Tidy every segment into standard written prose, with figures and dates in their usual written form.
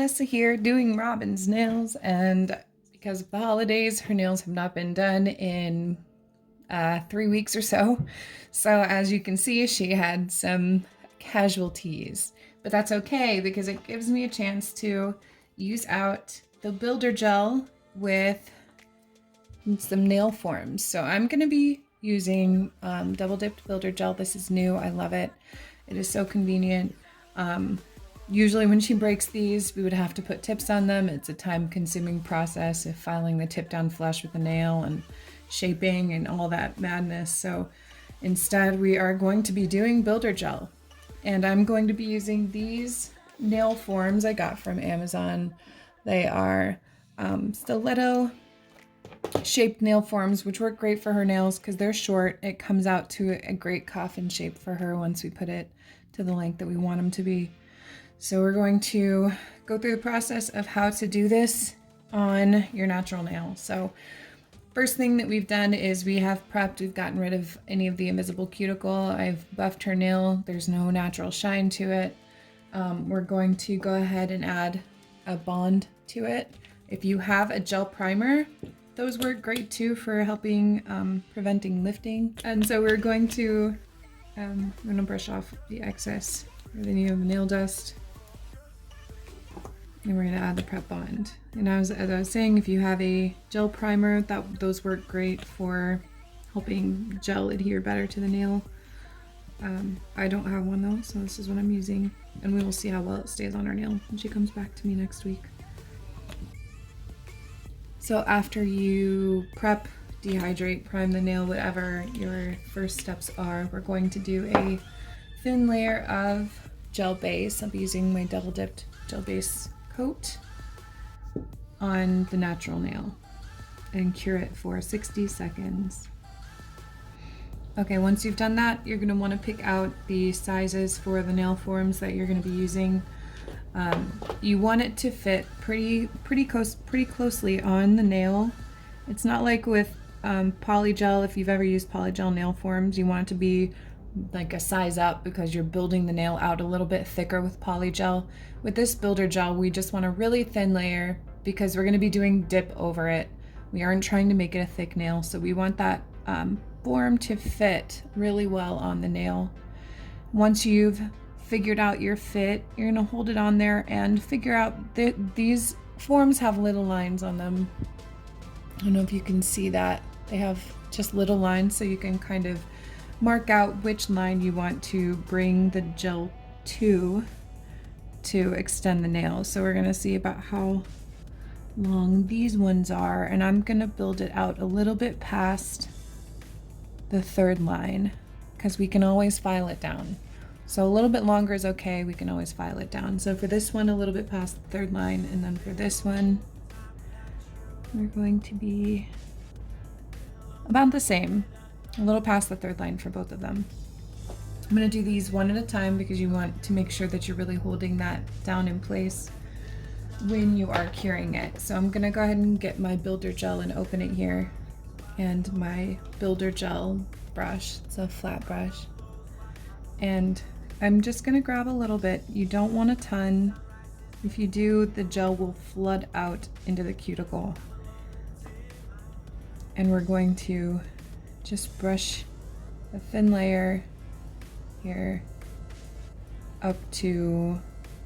Melissa here doing Robin's nails, and because of the holidays, her nails have not been done in 3 weeks or so. So as you can see, she had some casualties, but that's okay because it gives me a chance to use out the builder gel with some nail forms. So I'm going to be using double dipped builder gel. This is new. I love it. It is so convenient. Usually when she breaks these, we would have to put tips on them. It's a time-consuming process of filing the tip down flush with the nail and shaping and all that madness. So instead, we are going to be doing builder gel. And I'm going to be using these nail forms I got from Amazon. They are stiletto shaped nail forms, which work great for her nails because they're short. It comes out to a great coffin shape for her once we put it to the length that we want them to be. So we're going to go through the process of how to do this on your natural nail. So first thing that we've done is we have prepped, we've gotten rid of any of the invisible cuticle. I've buffed her nail. There's no natural shine to it. We're going to go ahead and add a bond to it. If you have a gel primer, those work great too for helping preventing lifting. And so we're going to brush off the excess or the nail dust. And we're going to add the prep bond. And as I was saying, if you have a gel primer, those work great for helping gel adhere better to the nail. I don't have one though, so this is what I'm using. And we will see how well it stays on our nail when she comes back to me next week. So after you prep, dehydrate, prime the nail, whatever your first steps are, we're going to do a thin layer of gel base. I'll be using my double dipped gel base coat on the natural nail and cure it for 60 seconds. Okay, once you've done that, you're going to want to pick out the sizes for the nail forms that you're going to be using. You want it to fit pretty closely on the nail. It's not like with polygel. If you've ever used polygel nail forms, you want it to be like a size up because you're building the nail out a little bit thicker with polygel. With this builder gel, we just want a really thin layer because we're going to be doing dip over it. We aren't trying to make it a thick nail, so we want that form to fit really well on the nail. Once you've figured out your fit, you're going to hold it on there and figure out that these forms have little lines on them. I don't know if you can see that. They have just little lines, so you can kind of mark out which line you want to bring the gel to extend the nails. So we're going to see about how long these ones are, and I'm going to build it out a little bit past the third line because we can always file it down. So a little bit longer is okay, we can always file it down. So for this one, a little bit past the third line, and then for this one, we're going to be about the same, a little past the third line for both of them. I'm going to do these one at a time because you want to make sure that you're really holding that down in place when you are curing it. So I'm going to go ahead and get my builder gel and open it here, and my builder gel brush. It's a flat brush, and I'm just going to grab a little bit. You don't want a ton. If you do, the gel will flood out into the cuticle. And we're going to just brush a thin layer here up to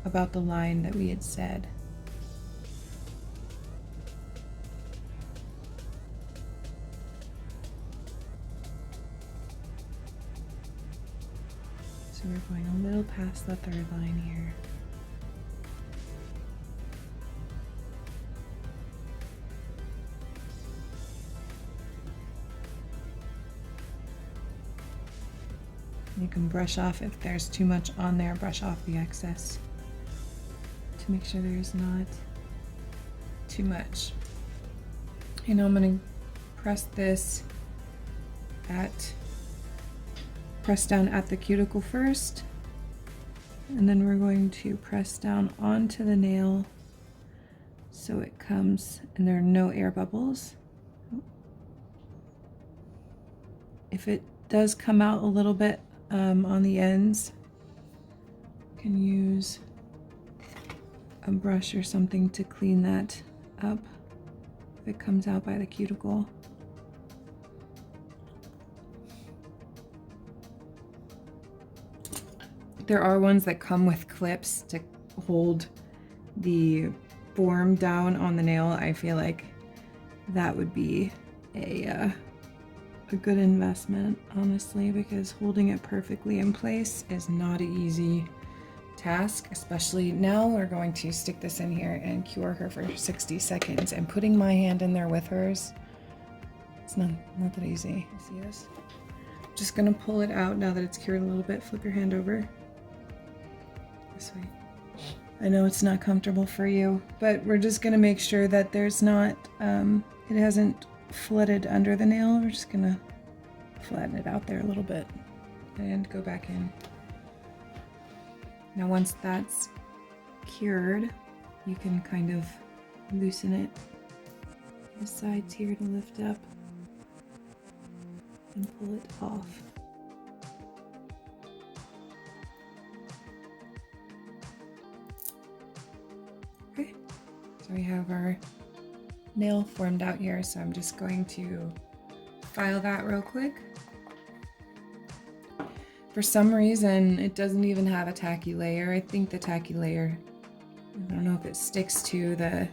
about the line that we had said. So we're going a little past the third line here. You can brush off if there's too much on there, brush off the excess to make sure there's not too much. And I'm going to press down at the cuticle first, and then we're going to press down onto the nail so it comes and there are no air bubbles. If it does come out a little bit on the ends, you can use a brush or something to clean that up if it comes out by the cuticle. There are ones that come with clips to hold the form down on the nail. I feel like that would be a good investment, honestly, because holding it perfectly in place is not an easy task, especially now. We're going to stick this in here and cure her for 60 seconds, and putting my hand in there with hers, it's not that easy. You see this? I'm just gonna pull it out now that it's cured a little bit. Flip your hand over this way. I know it's not comfortable for you, but we're just gonna make sure that there's not it hasn't flooded under the nail. We're just gonna flatten it out there a little bit and go back in. Now once that's cured, you can kind of loosen it, the sides here to lift up, and pull it off. Okay, so we have our nail formed out here, so I'm just going to file that real quick. For some reason, it doesn't even have a tacky layer. I think the tacky layer, I don't know if it sticks to the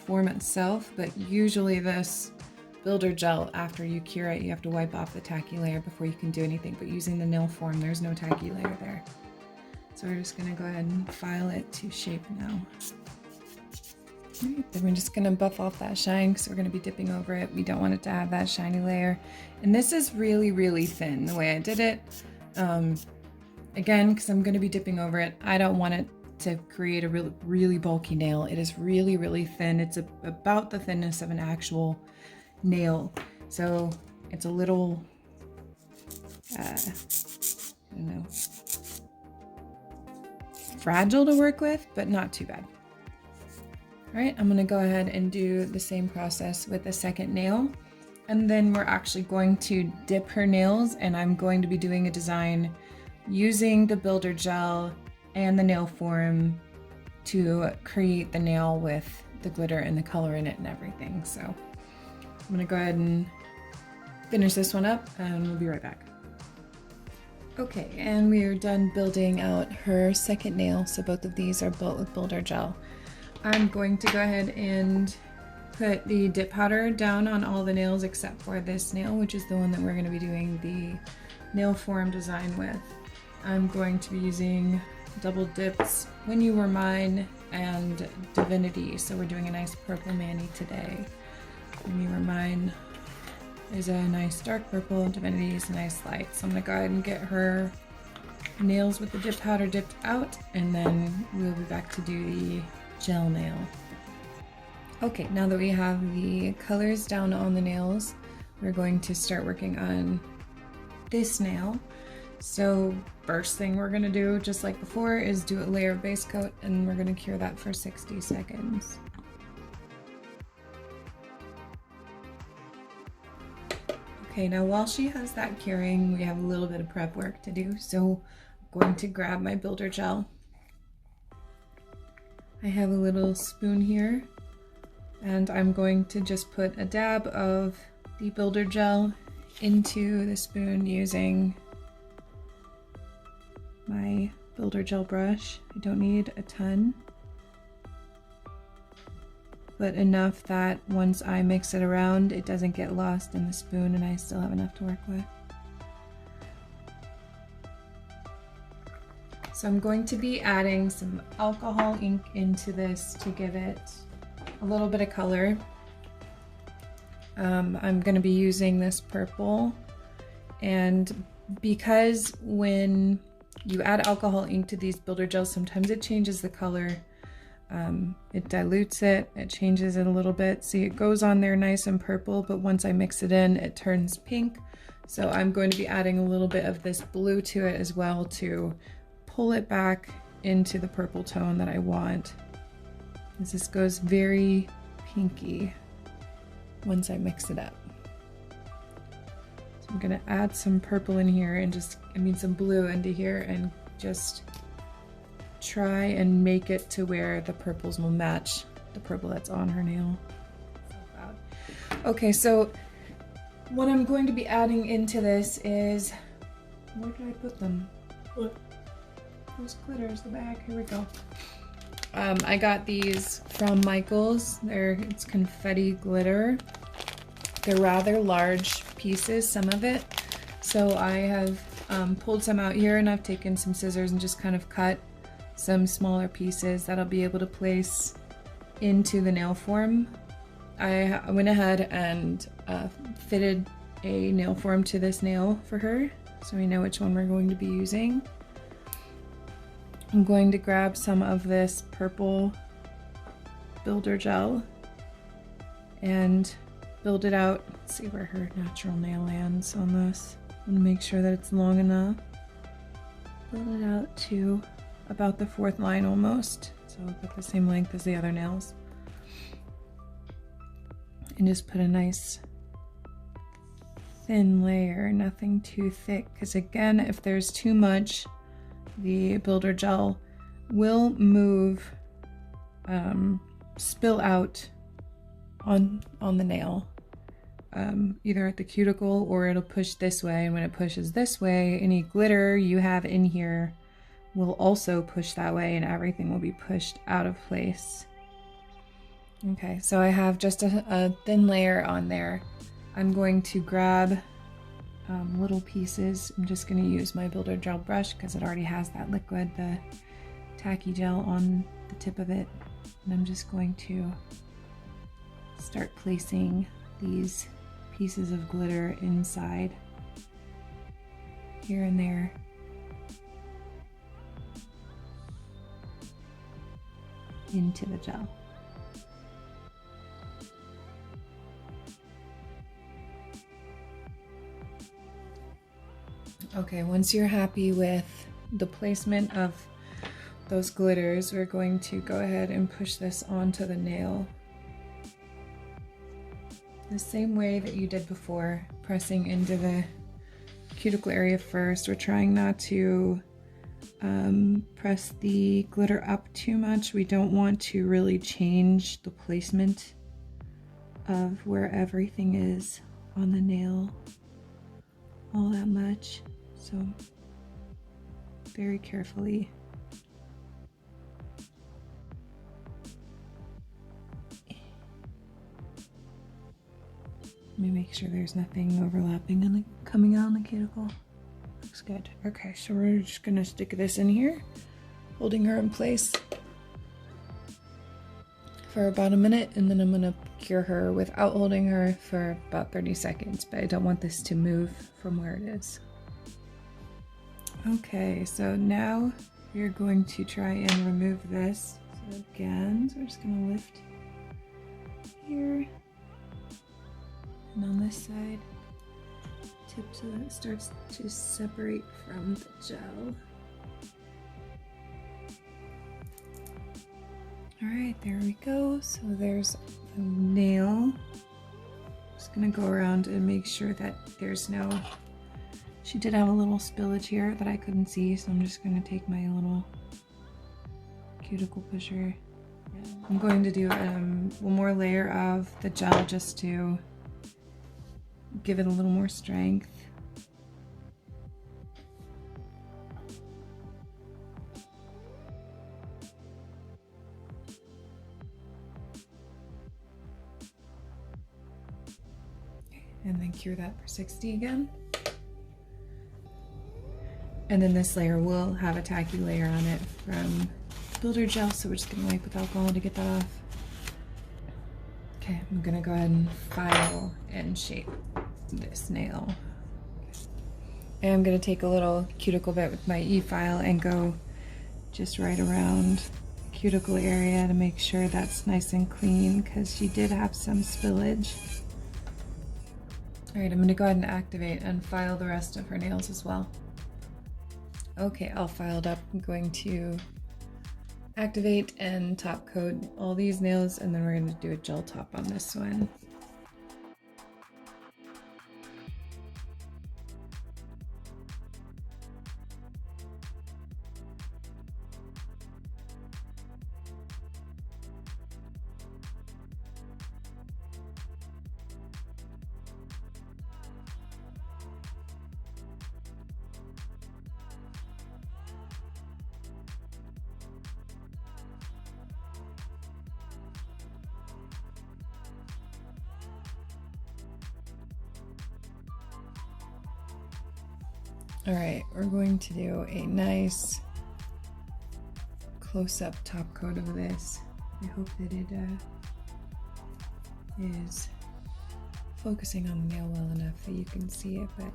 form itself, but usually this builder gel, after you cure it, you have to wipe off the tacky layer before you can do anything. But using the nail form, there's no tacky layer there. So we're just gonna go ahead and file it to shape now. Alright, then we're just gonna buff off that shine because we're gonna be dipping over it. We don't want it to have that shiny layer. And this is really, really thin the way I did it. Again, because I'm going to be dipping over it, I don't want it to create a really bulky nail. It is really, really thin. It's about the thinness of an actual nail. So it's a little, I don't know, fragile to work with, but not too bad. All right, I'm going to go ahead and do the same process with the second nail. And then we're actually going to dip her nails, and I'm going to be doing a design using the builder gel and the nail form to create the nail with the glitter and the color in it and everything. So I'm gonna go ahead and finish this one up and we'll be right back. Okay, and we are done building out her second nail. So both of these are built with builder gel. I'm going to go ahead and put the dip powder down on all the nails except for this nail, which is the one that we're going to be doing the nail form design with. I'm going to be using double dips When You Were Mine and Divinity. So we're doing a nice purple mani today. When You Were Mine is a nice dark purple, and Divinity is a nice light. So I'm going to go ahead and get her nails with the dip powder dipped out, and then we'll be back to do the gel nail. Okay, now that we have the colors down on the nails, we're going to start working on this nail. So first thing we're gonna do, just like before, is do a layer of base coat, and we're gonna cure that for 60 seconds. Okay, now while she has that curing, we have a little bit of prep work to do. So I'm going to grab my builder gel. I have a little spoon here, and I'm going to just put a dab of the builder gel into the spoon using my builder gel brush. I don't need a ton, but enough that once I mix it around, it doesn't get lost in the spoon and I still have enough to work with. So I'm going to be adding some alcohol ink into this to give it a little bit of color. I'm going to be using this purple, and because when you add alcohol ink to these builder gels, sometimes it changes the color. It dilutes it, it changes it a little bit. See, it goes on there nice and purple, but once I mix it in, it turns pink. So I'm going to be adding a little bit of this blue to it as well to pull it back into the purple tone that I want. This goes very pinky once I mix it up. So I'm gonna add some purple in here and some blue into here and just try and make it to where the purples will match the purple that's on her nail. Okay, so what I'm going to be adding into this is, where did I put them? What? Those glitters, the bag, here we go. I got these from Michael's. It's confetti glitter. They're rather large pieces, some of it. So I have pulled some out here, and I've taken some scissors and just kind of cut some smaller pieces that I'll be able to place into the nail form. I went ahead and fitted a nail form to this nail for her, so we know which one we're going to be using. I'm going to grab some of this purple builder gel and build it out. Let's see where her natural nail lands on this. I'm gonna make sure that it's long enough. Build it out to about the 4th line almost, so about the same length as the other nails. And just put a nice thin layer, nothing too thick, because again, if there's too much, the builder gel will move, spill out on the nail, either at the cuticle or it'll push this way, and when it pushes this way, any glitter you have in here will also push that way and everything will be pushed out of place. Okay, so I have just a thin layer on there. I'm going to grab little pieces. I'm just going to use my builder gel brush because it already has that liquid, the tacky gel on the tip of it. And I'm just going to start placing these pieces of glitter inside, here and there. Into the gel. Okay, once you're happy with the placement of those glitters, we're going to go ahead and push this onto the nail. The same way that you did before, pressing into the cuticle area first. We're trying not to press the glitter up too much. We don't want to really change the placement of where everything is on the nail all that much. So very carefully. Let me make sure there's nothing overlapping and coming out on the cuticle. Looks good. Okay, so we're just gonna stick this in here, holding her in place for about a minute, and then I'm gonna cure her without holding her for about 30 seconds, but I don't want this to move from where it is. Okay, so now we're going to try and remove this. So again, so we're just gonna lift here and on this side, tip so that it starts to separate from the gel. All right, there we go. So there's the nail. Just gonna go around and make sure that there's no, she did have a little spillage here that I couldn't see, so I'm just gonna take my little cuticle pusher. I'm going to do one more layer of the gel just to give it a little more strength. And then cure that for 60 again. And then this layer will have a tacky layer on it from builder gel, so we're just gonna wipe with alcohol to get that off. Okay, I'm gonna go ahead and file and shape this nail. And I'm gonna take a little cuticle bit with my e-file and go just right around the cuticle area to make sure that's nice and clean, because she did have some spillage. All right, I'm gonna go ahead and activate and file the rest of her nails as well. Okay, all filed up. I'm going to activate and top coat all these nails, and then we're gonna do a gel top on this one. All right, we're going to do a nice close-up top coat of this. I hope that it is focusing on the nail well enough that you can see it, but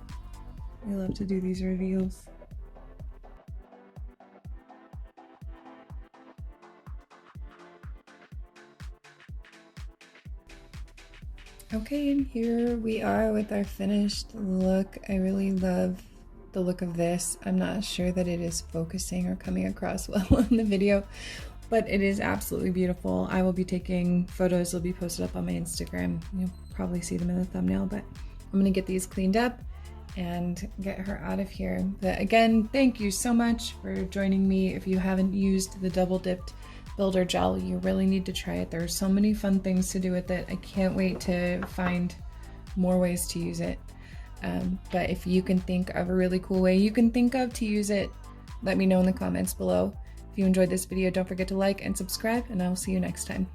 I love to do these reveals. Okay, and here we are with our finished look. I really love the look of this. I'm not sure that it is focusing or coming across well on the video, but it is absolutely beautiful. I will be taking photos. They'll be posted up on my Instagram. You'll probably see them in the thumbnail, but I'm gonna get these cleaned up and get her out of here. But again, thank you so much for joining me. If you haven't used the double dipped builder gel, you really need to try it. There are so many fun things to do with it. I can't wait to find more ways to use it. But if you can think of a really cool way you can think of to use it, let me know in the comments below. If you enjoyed this video, don't forget to like and subscribe, and I will see you next time.